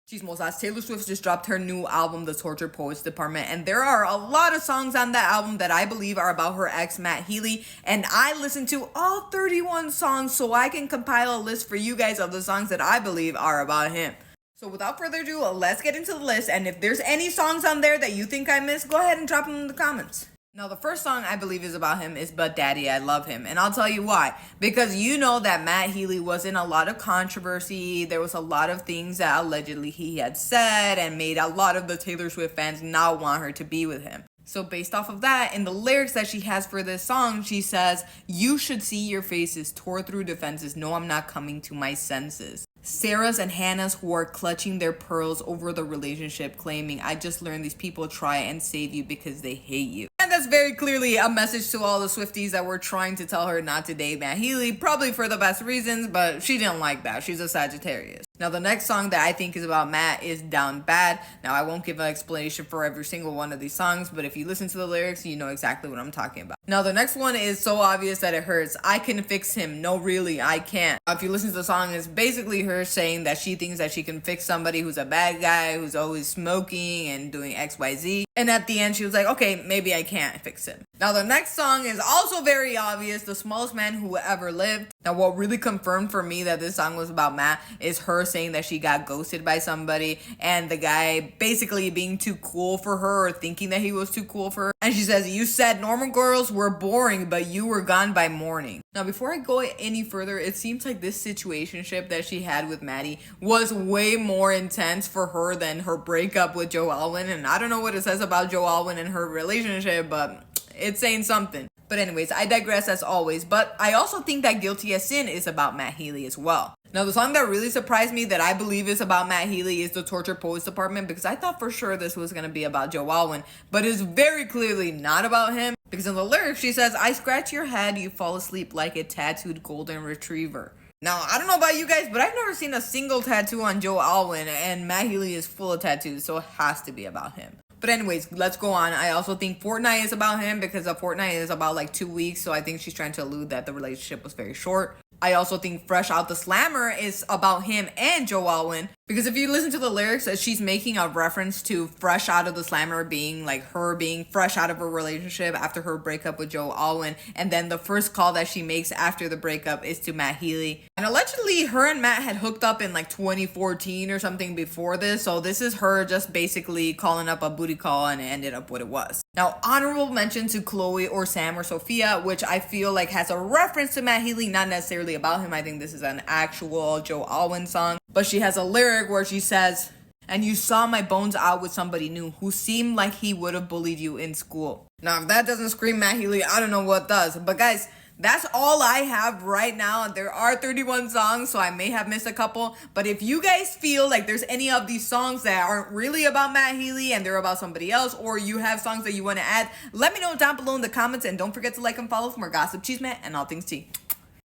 Chismosas, Taylor Swift just dropped her new album, The Tortured Poets Department, and there are a lot of songs on that album that I believe are about her ex, Matt Healy, and I listened to all 31 songs so I can compile a list for you guys of the songs that I believe are about him. So without further ado, let's get into the list, and if there's any songs on there that you think I missed, go ahead and drop them in the comments. Now, the first song I believe is about him is But Daddy, I Love Him. And I'll tell you why. Because you know that Matt Healy was in a lot of controversy. There was a lot of things that allegedly he had said and made a lot of the Taylor Swift fans not want her to be with him. So based off of that, in the lyrics that she has for this song, she says, "You should see your faces tore through defenses. No, I'm not coming to my senses. Sarah's and Hannah's who are clutching their pearls over the relationship, claiming, I just learned these people try and save you because they hate you." And that's very clearly a message to all the Swifties that were trying to tell her not to date Matt Healy, probably for the best reasons, but she didn't like that. She's a Sagittarius. Now, the next song that I think is about Matt is Down Bad. Now, I won't give an explanation for every single one of these songs, but if you listen to the lyrics, you know exactly what I'm talking about. Now, the next one is so obvious that it hurts. I can fix him. No, really, I can't. If you listen to the song, it's basically her saying that she thinks that she can fix somebody who's a bad guy, who's always smoking and doing XYZ. And at the end, she was like, okay, maybe I can't fix him. Now, the next song is also very obvious, The Smallest Man Who Ever Lived. Now, what really confirmed for me that this song was about Matt is her saying that she got ghosted by somebody and the guy basically being too cool for her or thinking that he was too cool for her. And she says, "You said normal girls were boring, but you were gone by morning." Now, before I go any further, it seems like this situationship that she had with Maddie was way more intense for her than her breakup with Joe Alwyn. And I don't know what it says about Joe Alwyn and her relationship, but it's saying something. But anyways, I digress as always, but I also think that Guilty as Sin is about Matt Healy as well. Now, the song that really surprised me that I believe is about Matt Healy is The Tortured Poets Department, because I thought for sure this was going to be about Joe Alwyn, but it's very clearly not about him, because in the lyrics she says, "I scratch your head, you fall asleep like a tattooed golden retriever." Now, I don't know about you guys, but I've never seen a single tattoo on Joe Alwyn, and Matt Healy is full of tattoos, so it has to be about him. But anyways, let's go on. I also think Fortnite is about him because a Fortnite is about like 2 weeks. So I think she's trying to allude that the relationship was very short. I also think Fresh Out the Slammer is about him and Joe Alwyn. Because if you listen to the lyrics, she's making a reference to Fresh Out of the Slammer being like her being fresh out of her relationship after her breakup with Joe Alwyn. And then the first call that she makes after the breakup is to Matt Healy. And allegedly, her and Matt had hooked up in like 2014 or something before this. So this is her just basically calling up a booty call and it ended up what it was. Now, honorable mention to Chloe or Sam or Sophia, which I feel like has a reference to Matt Healy, not necessarily about him. I think this is an actual Joe Alwyn song. But she has a lyric where she says, "And you saw my bones out with somebody new who seemed like he would have bullied you in school." Now, if that doesn't scream Matt Healy, I don't know what does. But guys, that's all I have right now. There are 31 songs, so I may have missed a couple. But if you guys feel like there's any of these songs that aren't really about Matt Healy and they're about somebody else, or you have songs that you want to add, let me know down below in the comments. And don't forget to like and follow for more gossip, chisme, and all things tea.